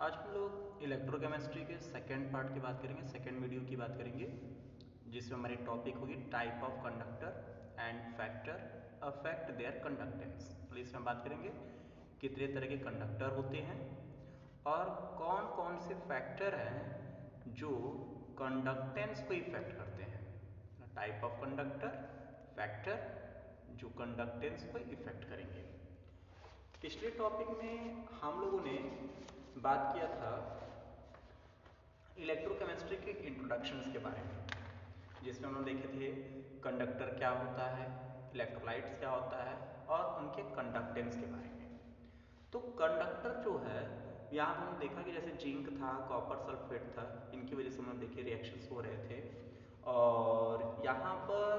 आज हम लोग इलेक्ट्रोकेमिस्ट्री के सेकेंड पार्ट की बात करेंगे, सेकेंड वीडियो की बात करेंगे, जिसमें हमारी टॉपिक होगी type of conductor and factor affect there conductance. इसमें बात करेंगे कितने तरह के कंडक्टर होते हैं और कौन कौन से फैक्टर हैं जो कंडक्टेंस को इफेक्ट करते हैं। टाइप ऑफ कंडक्टर, फैक्टर जो कंडक्टेंस को इफेक्ट करेंगे। पिछले टॉपिक में हम लोगों ने बात किया था इलेक्ट्रोकेमिस्ट्री के इंट्रोडक्शंस के बारे में, जिसमें हम लोग देखे थे कंडक्टर क्या होता है, इलेक्ट्रोलाइट्स क्या होता है और उनके कंडक्टेंस के बारे में। तो कंडक्टर जो है, यहाँ पर हमने देखा कि जैसे जिंक था, कॉपर सल्फेट था, इनकी वजह से हम लोग देखिए रिएक्शंस हो रहे थे। और यहाँ पर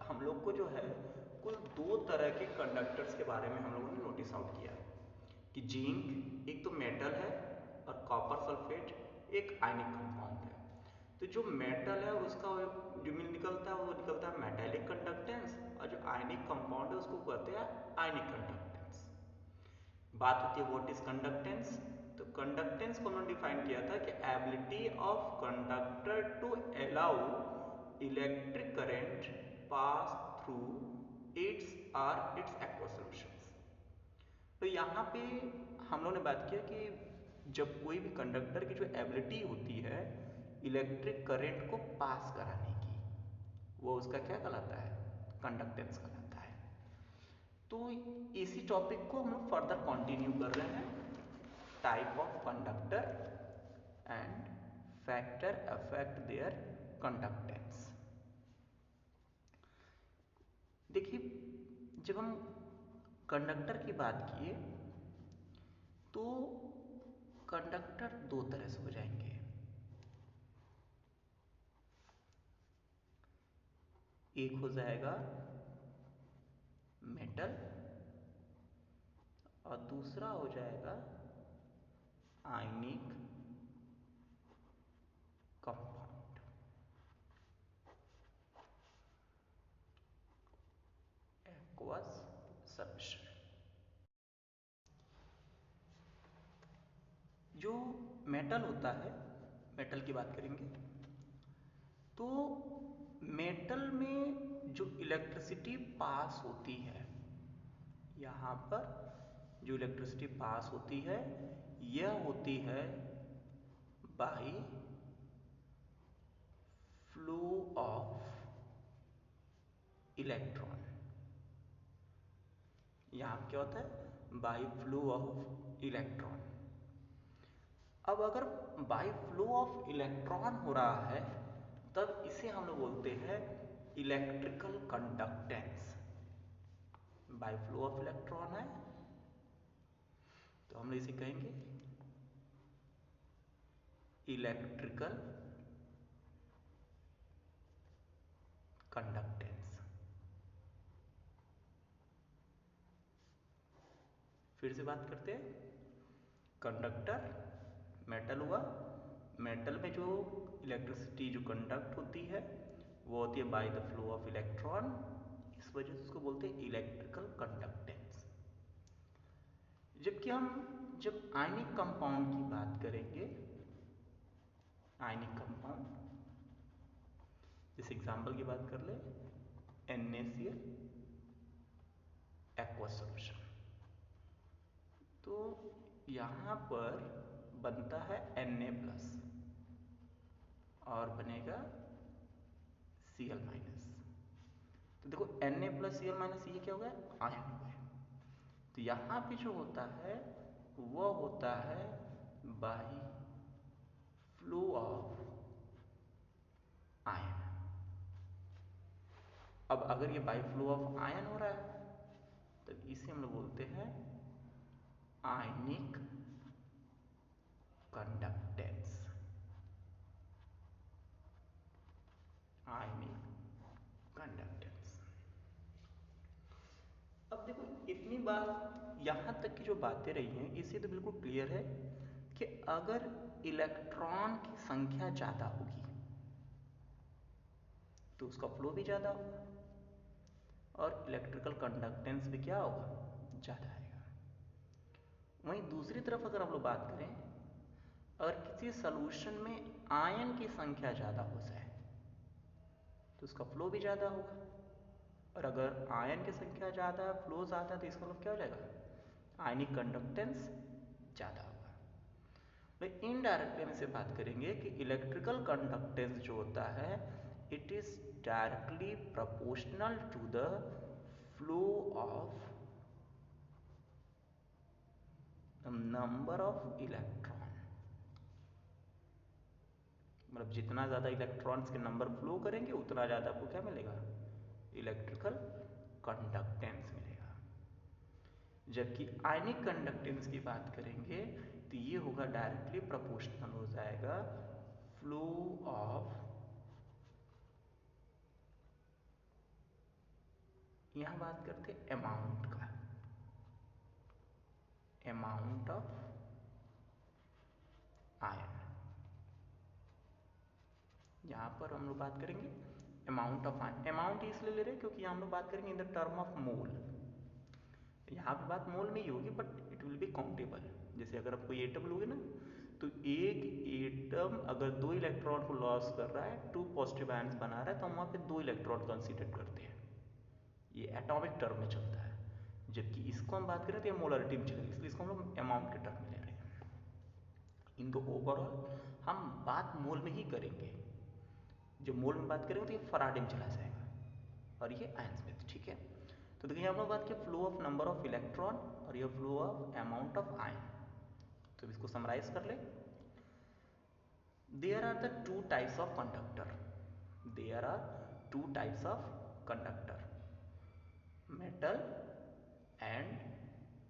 हम लोग को जो है कुल दो तरह के कंडक्टर्स के बारे में हम लोगों ने नोटिस आउट किया कि जिंक एक तो मेटल है और कॉपर सल्फेट एक आयनिक कंपाउंड है। तो जो मेटल है उसका जो निकलता है वो निकलता है मेटेलिक कंडक्टेंस, और जो आयनिक कंपाउंड है उसको कहते हैं आयनिक कंडक्टेंस। बात होती है व्हाट इज कंडक्टेंस। तो कंडक्टेंस को हमने डिफाइन किया था कि ability of conductor to allow electric current pass through its और इट्स एक्वा सॉल्यूशंस। तो यहाँ पे हम लोगों ने बात किया कि जब कोई भी कंडक्टर की जो एबिलिटी होती है इलेक्ट्रिक करंट को पास कराने की, वो उसका क्या कहलाता है, कंडक्टेंस कहलाता है। तो इसी टॉपिक को हम लोग फर्दर कंटिन्यू कर रहे हैं, type of conductor and factor affect there conductance. देखिए, जब हम कंडक्टर की बात किए तो कंडक्टर दो तरह से हो जाएंगे। एक हो जाएगा मेटल और दूसरा हो जाएगा आयनिक कंपाउंड। Aqueous solution. जो मेटल होता है, मेटल की बात करेंगे तो मेटल में जो इलेक्ट्रिसिटी पास होती है, यहाँ पर जो इलेक्ट्रिसिटी पास होती है यह होती है बाय फ्लो ऑफ इलेक्ट्रॉन। यहाँ क्या होता है, बाय फ्लो ऑफ इलेक्ट्रॉन। अब अगर बाय फ्लो ऑफ इलेक्ट्रॉन हो रहा है तब इसे हम लोग बोलते हैं electrical conductance. By flow of electron है तो हम लोग इसे कहेंगे इलेक्ट्रिकल कंडक्टेंस। फिर से बात करते हैं, कंडक्टर मेटल हुआ, मेटल में जो इलेक्ट्रिसिटी जो कंडक्ट होती है वो होती है by the flow of electron, इस वजह से उसको बोलते हैं इलेक्ट्रिकल कंडक्टेंस। जबकि हम जब आयनिक कंपाउंड की बात करेंगे, आयनिक कंपाउंड, इस एग्जांपल की बात कर ले NaCl एक्वा सॉल्यूशन, तो यहाँ पर बनता है Na प्लस और बनेगा Cl माइनस। तो देखो Na प्लस Cl माइनस ये क्या हो गया, आयन हो गए। तो यहाँ पे जो होता है वह होता है बाय फ्लो ऑफ आयन। अब अगर ये बाय फ्लो ऑफ आयन हो रहा है तो इसे हम लोग बोलते हैं आयनिक कंडक्टेंस। Ionic conductance. अब देखो, इतनी बात यहाँ तक की जो बातें रही हैं इससे तो बिल्कुल क्लियर है कि अगर इलेक्ट्रॉन की संख्या ज़्यादा होगी तो उसका फ्लो भी ज़्यादा होगा और इलेक्ट्रिकल कंडक्टेंस भी क्या होगा, ज़्यादा आएगा। वहीं दूसरी तरफ अगर हम लोग बात करें अगर किसी सॉल्यूशन में आयन की संख्या ज़्यादा हो जाए तो उसका फ्लो भी ज़्यादा होगा, और अगर आयन की संख्या ज़्यादा है, फ्लो ज़्यादा है, तो इसका मतलब क्या हो जाएगा, आयनिक कंडक्टेंस ज़्यादा होगा। तो इनडायरेक्टली हम इसे बात करेंगे कि इलेक्ट्रिकल कंडक्टेंस जो होता है it is directly proportional to the flow of number of electron. मतलब जितना ज़्यादा इलेक्ट्रॉन्स के नंबर फ्लो करेंगे उतना ज़्यादा आपको क्या मिलेगा, इलेक्ट्रिकल कंडक्टेंस मिलेगा। जबकि आयनिक कंडक्टेंस की बात करेंगे तो ये होगा डायरेक्टली प्रोपोर्शनल हो जाएगा फ्लो ऑफ, यहां बात करते हैं अमाउंट का, अमाउंट ऑफ आयन। यहां पर हम लोग बात करेंगे अमाउंट ऑफ आयन। अमाउंट इसलिए ले रहे हैं क्योंकि हम लोग बात करेंगे in the term of mole. यहाँ पे बात मोल में ही होगी but it will be countable. जैसे अगर आप कोई एटम लोगे ना, तो एक एटम अगर 2 इलेक्ट्रॉन को लॉस कर रहा है, 2 पॉजिटिव आयन्स बना रहा है, तो हम वहाँ पे 2 इलेक्ट्रॉन कंसीडर करते हैं। ये एटॉमिक टर्म में चलता है। जबकि इसको हम बात करें तो ये मोलरिटी में चलेगी, इसलिए इसको हम लोग अमाउंट के टर्म में ले रहे हैं। इनको ओवरऑल हम बात मोल में ही करेंगे। जब मोल में बात करेंगे तो ये फराडे में चला जाएगा और ये आयंस में, ठीक है। तो देखिए हम लोग बात किया flow of number of electron और ये flow of amount of ion. तो इसको समराइज कर ले। There are the two types of conductor, there are two types of conductor, metal and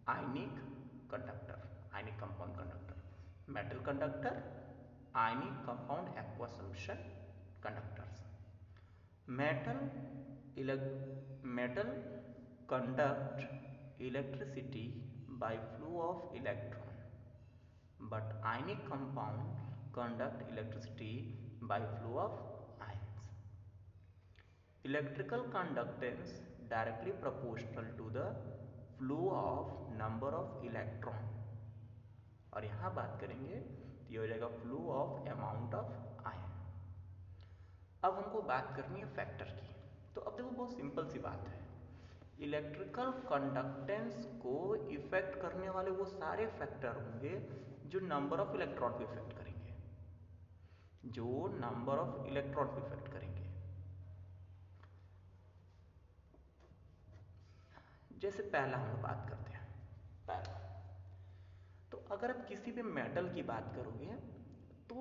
ionic conductor, ionic compound conductor. Metal conductor, ionic compound aqua solution conductors. metal metal conduct electricity by flow of electron, but ionic compound conduct electricity by flow of ions. Electrical conductance directly proportional to the flow of number of electron, और यहाँ बात करेंगे तो ये हो जाएगा flow of amount of ion. अब हमको बात करनी है फैक्टर की। तो अब देखो बहुत सिंपल सी बात है, इलेक्ट्रिकल कंडक्टेंस को इफेक्ट करने वाले वो सारे फैक्टर होंगे जो नंबर ऑफ इलेक्ट्रॉन को इफेक्ट करेंगे, जो नंबर ऑफ इलेक्ट्रॉन को इफेक्ट करेंगे। जैसे पहला हम लोग बात करते हैं, पहला तो अगर आप किसी भी मेटल की बात करोगे तो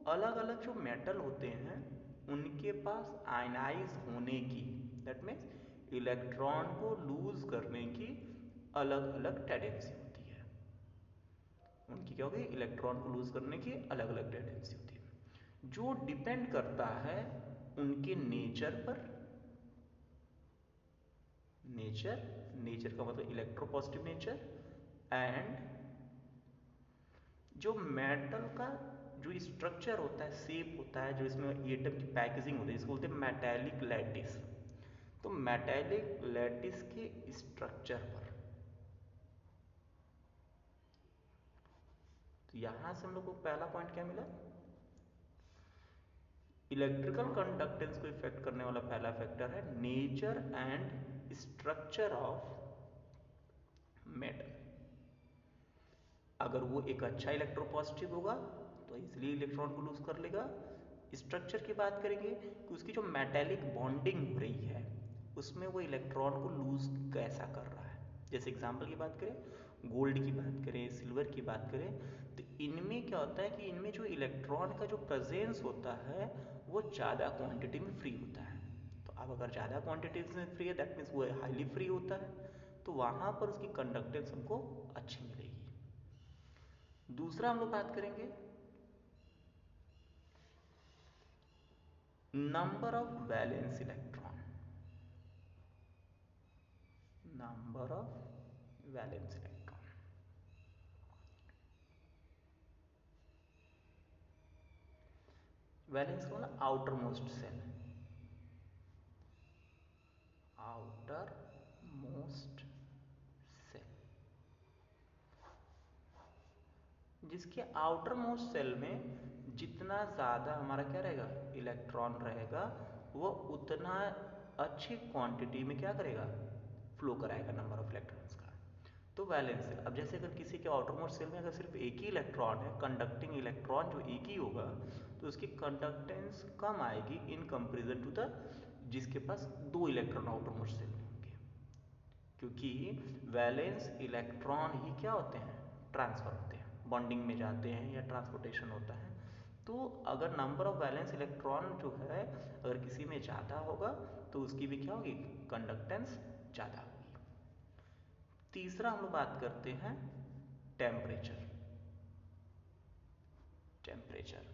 अलग अलग जो मेटल होते हैं उनके पास आयनाइज होने की, दैट मीन्स इलेक्ट्रॉन को लूज करने की अलग अलग टेंडेंसी होती है। उनकी क्या होगी, इलेक्ट्रॉन को लूज करने की अलग अलग टेंडेंसी होती है, जो डिपेंड करता है उनके नेचर पर। नेचर, नेचर का मतलब इलेक्ट्रोपॉजिटिव नेचर, एंड जो मेटल का जो स्ट्रक्चर होता है, शेप होता है, जो इसमें एटम की पैकेजिंग होती है, जिसको बोलते हैं मेटालिक लैटिस। तो मेटालिक लैटिस के स्ट्रक्चर पर, तो यहां से हम लोग को पहला पॉइंट क्या मिला, इलेक्ट्रिकल कंडक्टेंस को इफेक्ट करने वाला पहला फैक्टर है nature and structure of metal. अगर वो एक अच्छा इलेक्ट्रोपॉजिटिव होगा तो इसलिए इलेक्ट्रॉन को लूज कर लेगा। स्ट्रक्चर की बात करेंगे कि उसकी जो मेटालिक बॉन्डिंग हो रही है उसमें वो इलेक्ट्रॉन को लूज कैसा कर रहा है। जैसे एग्जांपल की बात करें, गोल्ड की बात करें, सिल्वर की बात करें, तो इनमें क्या होता है कि इनमें जो इलेक्ट्रॉन का जो प्रेजेंस होता है वो ज़्यादा क्वांटिटी में फ्री होता है। तो अब अगर ज़्यादा क्वांटिटी में फ्री है दैट मीन्स वो हाईली फ्री होता है, तो वहाँ पर उसकी कंडक्टेंस हमको अच्छी मिलेगी। दूसरा हम लोग बात करेंगे number of valence electron, number of valence electron. Valence को ना outermost shell, outermost shell, जिसके आउटर मोस्ट सेल में जितना ज़्यादा हमारा क्या रहेगा, इलेक्ट्रॉन रहेगा, वो उतना अच्छी क्वांटिटी में क्या करेगा, फ्लो कराएगा नंबर ऑफ इलेक्ट्रॉन्स का। तो वैलेंस सेल, अब जैसे अगर किसी के आउटर मोस्ट सेल में अगर सिर्फ एक ही इलेक्ट्रॉन है, कंडक्टिंग इलेक्ट्रॉन जो एक ही होगा, तो उसकी कंडक्टेंस कम आएगी इन कंपेरिजन टू द जिसके पास दो इलेक्ट्रॉन आउटर मोस्ट सेल में होंगे, क्योंकि वैलेंस इलेक्ट्रॉन ही क्या होते हैं, ट्रांसफर होते हैं, बॉन्डिंग में जाते हैं या ट्रांसपोर्टेशन होता है। तो अगर नंबर ऑफ वैलेंस इलेक्ट्रॉन जो है अगर किसी में ज़्यादा होगा तो उसकी भी क्या होगी, कंडक्टेंस ज़्यादा होगी। तीसरा हम लोग बात करते हैं टेम्परेचर। टेम्परेचर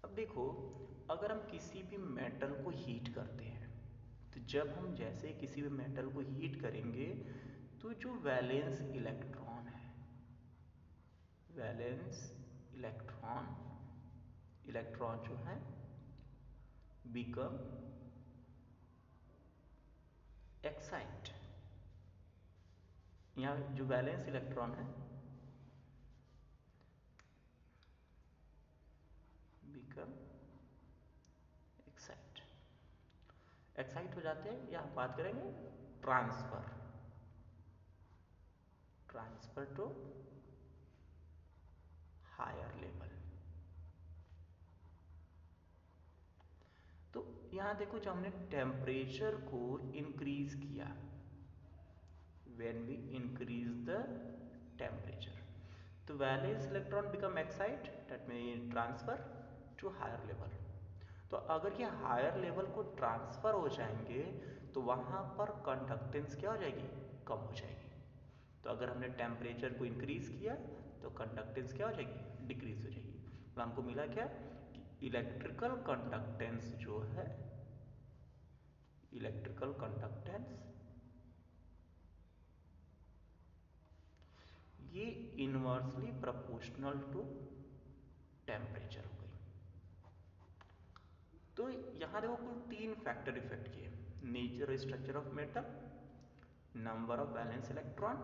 अब देखो, अगर हम किसी भी मेटल को हीट करते हैं, तो जब हम जैसे किसी भी मेटल को हीट करेंगे तो जो वैलेंस इलेक्ट्रॉन है, वैलेंस इलेक्ट्रॉन इलेक्ट्रॉन जो है बिकम एक्साइट। यहाँ जो वैलेंस इलेक्ट्रॉन है बिकम एक्साइट, एक्साइट हो जाते हैं, या हम बात करेंगे transfer, transfer to higher level. तो यहां देखो, जब हमने टेम्परेचर को इंक्रीज किया, when we increase the temperature, तो valence electron become excite, that mean transfer to higher level. तो अगर ये हायर लेवल को ट्रांसफर हो जाएंगे तो वहां पर कंडक्टेंस क्या हो जाएगी, कम हो जाएगी। तो अगर हमने टेम्परेचर को इंक्रीज किया तो कंडक्टेंस क्या हो जाएगी, डिक्रीज हो जाएगी। तो हमको मिला क्या कि इलेक्ट्रिकल कंडक्टेंस जो है, इलेक्ट्रिकल कंडक्टेंस ये इनवर्सली प्रोपोर्शनल टू टेम्परेचर हो गई। तो यहां देखो कुल 3 फैक्टर इफेक्ट किए, nature structure of metal, number of valence electron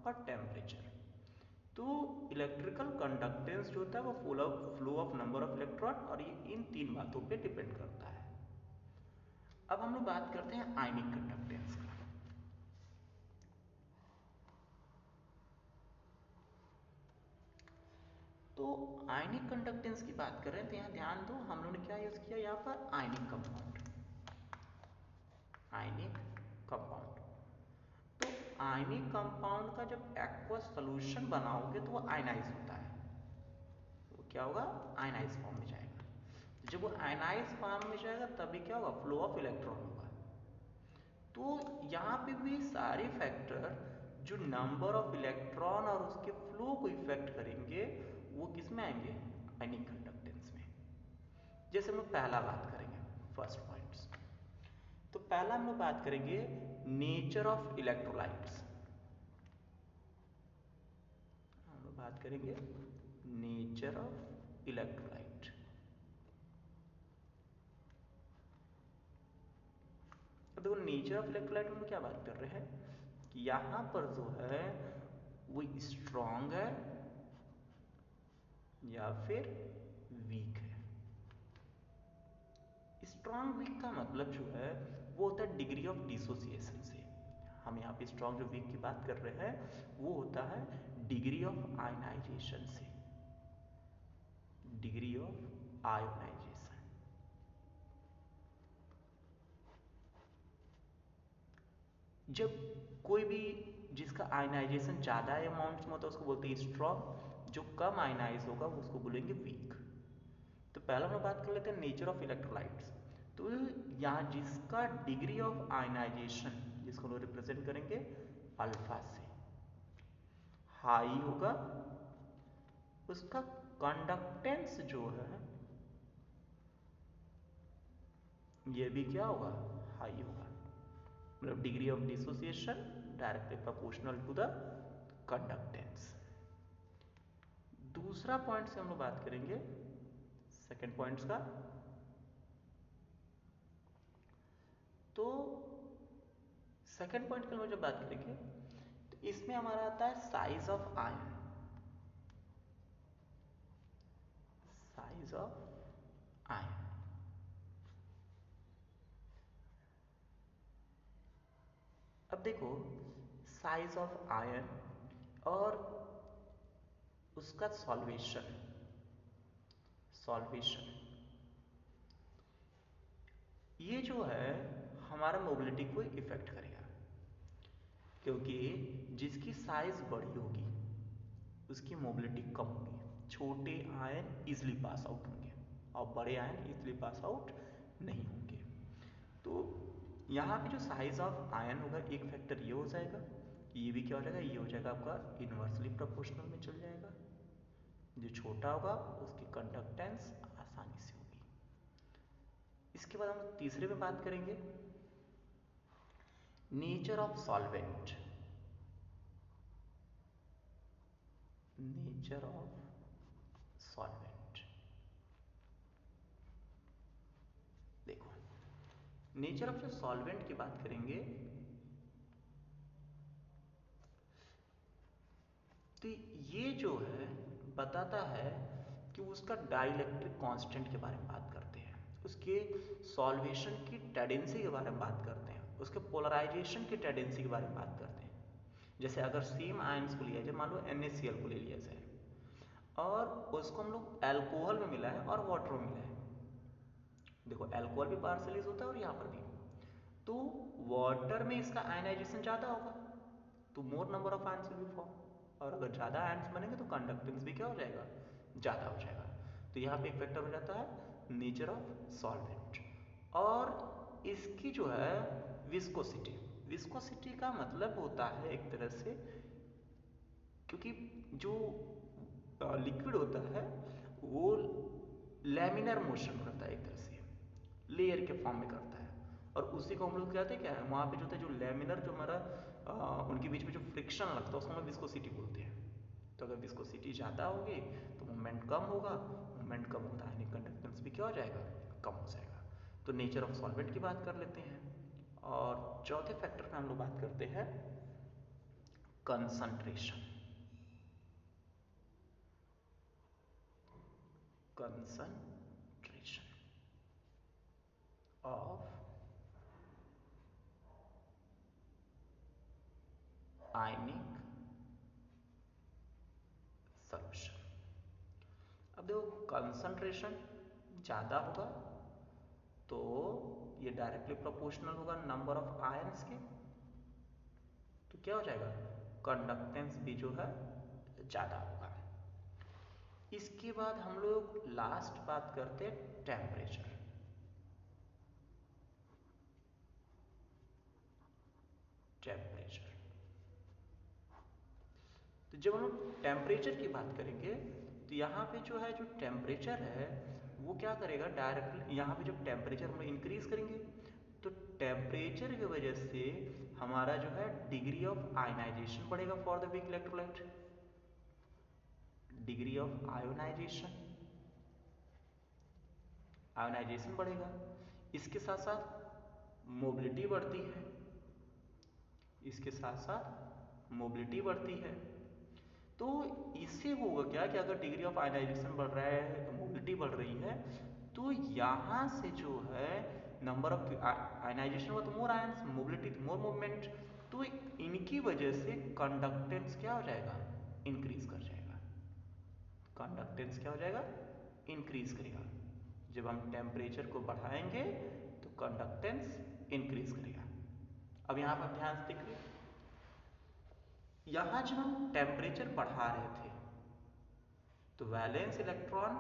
और टेम्परेचर। तो इलेक्ट्रिकल कंडक्टेंस जो होता है वो flow of number of electron, और ये इन 3 बातों पे डिपेंड करता है। अब हम लोग बात करते हैं आयनिक कंडक्टेंस का। तो आयनिक कंडक्टेंस की बात कर रहे हैं, तो यहाँ ध्यान दो, हम लोगों ने क्या यूज किया यहाँ पर, आयनिक कंपाउंड, आयनिक कंपाउंड। तो आयनिक कंपाउंड का जब एक्वस सोल्यूशन बनाओगे तो वो आयनाइज होता है, वो क्या होगा, आयनाइज फॉर्म में जाएगा। तो जब वो आयनाइज फॉर्म में जाएगा तभी क्या होगा, फ्लो ऑफ इलेक्ट्रॉन होगा। तो यहाँ पे भी सारे फैक्टर जो नंबर ऑफ इलेक्ट्रॉन और उसके फ्लो को इफेक्ट करेंगे वो किस में आएंगे, आयनिक कंडक्टेंस में। जैसे हम लोग पहला बात करेंगे, फर्स्ट पॉइंट्स। तो पहला हम लोग बात करेंगे नेचर ऑफ इलेक्ट्रोलाइट्स। हम लोग बात करेंगे नेचर ऑफ इलेक्ट्रोलाइट। अब देखो, नेचर ऑफ इलेक्ट्रोलाइट में हम क्या बात कर रहे हैं कि यहां पर जो है वो स्ट्रॉन्ग है या फिर वीक है। स्ट्रॉन्ग वीक का मतलब जो है वो होता है डिग्री ऑफ डिसोसिएशन से। हम यहाँ पे स्ट्रॉन्ग जो वीक की बात कर रहे हैं वो होता है डिग्री ऑफ आयनाइजेशन से, डिग्री ऑफ आयोनाइजेशन। जब कोई भी जिसका आयनाइजेशन ज़्यादा अमाउंट में होता है उसको बोलते हैं स्ट्रॉन्ग, जो कम आयनाइज होगा उसको बोलेंगे वीक। तो पहला हम बात कर लेते हैं नेचर ऑफ इलेक्ट्रोलाइट्स। तो यहाँ जिसका डिग्री ऑफ आयनाइजेशन, जिसको हम रिप्रेजेंट करेंगे अल्फा से, हाई होगा, उसका कंडक्टेंस जो है ये भी क्या होगा, हाई होगा। मतलब degree of dissociation directly proportional to the conductance. दूसरा पॉइंट से हम लोग बात करेंगे सेकेंड पॉइंट्स का। तो सेकेंड पॉइंट की हम जब बात करेंगे तो इसमें हमारा आता है size of ion. Size of ion, अब देखो साइज ऑफ आयन और उसका सॉल्वेशन, ये जो है हमारा मोबिलिटी को इफेक्ट करेगा, क्योंकि जिसकी साइज बड़ी होगी उसकी मोबिलिटी कम होगी। छोटे आयन इजिली पास आउट होंगे और बड़े आयन इजिली पास आउट नहीं होंगे। तो यहाँ पे जो साइज ऑफ आयन होगा एक फैक्टर ये हो जाएगा, ये भी क्या हो जाएगा, ये हो जाएगा आपका इनवर्सली प्रोपोर्शनल में चल जाएगा। जो छोटा होगा उसकी कंडक्टेंस आसानी से होगी। इसके बाद हम तीसरे पे बात करेंगे, nature of solvent. Nature of solvent, देखो नेचर ऑफ जो सॉल्वेंट की बात करेंगे तो ये जो है बताता है कि उसका डाइलेक्ट्रिक कांस्टेंट के बारे में बात करते हैं, उसके सॉल्वेशन की टेंडेंसी के बारे में बात करते हैं, उसके पोलराइजेशन की टेंडेंसी के बारे में बात करते हैं। जैसे अगर सेम आयंस को लिया जाए, मान लो NaCl को ले लिया जाए और उसको हम लोग एल्कोहल में मिला है और वाटर में मिला है, देखो एल्कोहल भी पार्शलिज होता है और यहाँ पर भी, तो वाटर में इसका आयनाइजेशन ज़्यादा होगा तो मोर number of ions will be form, और अगर ज़्यादा आयंस बनेंगे तो कंडक्टेंस भी क्या हो जाएगा, ज़्यादा हो जाएगा। तो यहाँ पे एक फैक्टर हो जाता है नेचर ऑफ सॉल्वेंट। और इसकी जो है विस्कोसिटी, विस्कोसिटी का मतलब होता है एक तरह से, क्योंकि जो लिक्विड होता है वो लैमिनर मोशन करता है, एक तरह से लेयर के फॉर्म में करता है, और उसी को हम लोग कहते हैं क्या है, वहाँ पे जो होता है जो लैमिनर, जो हमारा उनके बीच में जो फ्रिक्शन लगता है उसको हम लोग विस्कोसिटी बोलते हैं। तो अगर विस्कोसिटी ज़्यादा होगी तो मोमेंट कम होगा, मोमेंट कम होता है कंडक्टेंस भी क्या हो जाएगा, कम हो जाएगा। तो नेचर ऑफ सॉल्वेंट की बात कर लेते हैं। और चौथे फैक्टर पे हम लोग बात करते हैं concentration. Concentration of ionic solution. अब देखो कंसंट्रेशन ज़्यादा होगा तो ये डायरेक्टली प्रोपोर्शनल होगा नंबर ऑफ आयंस के, तो क्या हो जाएगा, कंडक्टेंस भी जो है ज़्यादा होगा। इसके बाद हम लोग लास्ट बात करते हैं टेम्परेचर। टेम्परेचर, तो जब हम लोग टेम्परेचर की बात करेंगे तो यहाँ पे जो है जो टेम्परेचर है वो क्या करेगा, डायरेक्टली यहाँ पे जब टेम्परेचर हम लोग इंक्रीज करेंगे तो टेम्परेचर की वजह से हमारा जो है डिग्री ऑफ आयनाइजेशन बढ़ेगा for the weak electrolyte, degree of ionization, ionization बढ़ेगा। इसके साथ साथ मोबिलिटी बढ़ती है, इसके साथ साथ मोबिलिटी बढ़ती है। तो इससे होगा क्या कि अगर डिग्री ऑफ आयनाइजेशन बढ़ रहा है, मोबिलिटी बढ़ रही है, तो यहाँ से जो है नंबर ऑफ आयनाइजेशन हुआ तो मोर आयंस, मोबिलिटी तो मोर मूवमेंट, तो इनकी वजह से कंडक्टेंस क्या हो जाएगा, इंक्रीज कर जाएगा। कंडक्टेंस क्या हो जाएगा, इंक्रीज करेगा। जब हम टेम्परेचर को बढ़ाएंगे तो कंडक्टेंस इंक्रीज करेगा। अब यहाँ पर ध्यान से देखिए, यहाँ जब हम टेम्परेचर बढ़ा रहे थे तो वैलेंस इलेक्ट्रॉन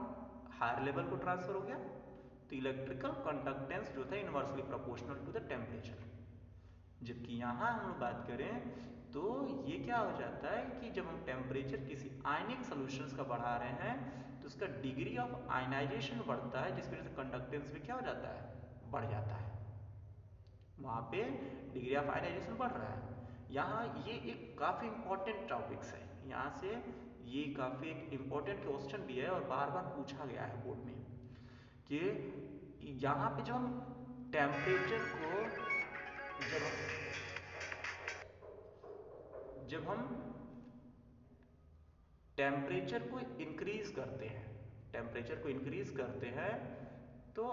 हायर लेवल को ट्रांसफर हो गया, तो इलेक्ट्रिकल कंडक्टेंस जो था inversely proportional to the temperature. जबकि यहाँ हम लोग बात करें तो ये क्या हो जाता है कि जब हम टेम्परेचर किसी आयनिक सॉल्यूशंस का बढ़ा रहे हैं तो उसका डिग्री ऑफ आयनाइजेशन बढ़ता है, जिसकी वजह से कंडक्टेंस भी क्या हो जाता है, बढ़ जाता है। वहाँ पे डिग्री ऑफ आयनाइजेशन बढ़ रहा है। यहाँ ये एक काफ़ी इंपॉर्टेंट टॉपिक्स है, यहाँ से ये काफ़ी एक इम्पॉर्टेंट क्वेश्चन भी है और बार बार पूछा गया है बोर्ड में कि यहाँ पे जब हम टेम्परेचर को जब जब हम टेम्परेचर को इंक्रीज करते हैं, टेम्परेचर को इंक्रीज करते हैं तो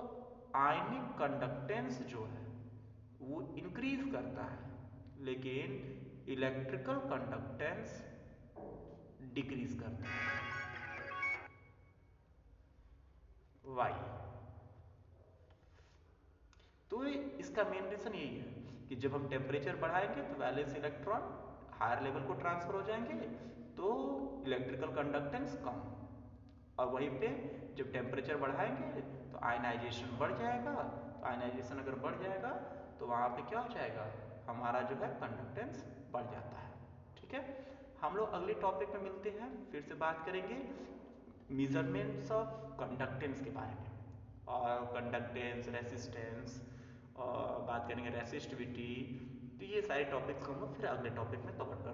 आयनिक कंडक्टेंस जो है वो इंक्रीज करता है, लेकिन इलेक्ट्रिकल कंडक्टेंस डिक्रीज करता है। वाई? तो इसका मेन रीजन यही है कि जब हम टेम्परेचर बढ़ाएंगे तो वैलेंस इलेक्ट्रॉन हायर लेवल को ट्रांसफर हो जाएंगे, तो इलेक्ट्रिकल कंडक्टेंस कम, और वहीं पे जब टेम्परेचर बढ़ाएंगे तो आयनाइजेशन बढ़ जाएगा। तो आयनाइजेशन अगर बढ़ जाएगा तो वहाँ पे क्या हो जाएगा, हमारा जो है कंडक्टेंस बढ़ जाता है। ठीक है, हम लोग अगले टॉपिक में मिलते हैं, फिर से बात करेंगे मेजरमेंट्स ऑफ कंडक्टेंस के बारे में, और कंडक्टेंस, रेसिस्टेंस, और बात करेंगे रेसिस्टिविटी। तो ये सारे टॉपिक्स को हम लोग फिर अगले टॉपिक में कवर करेंगे।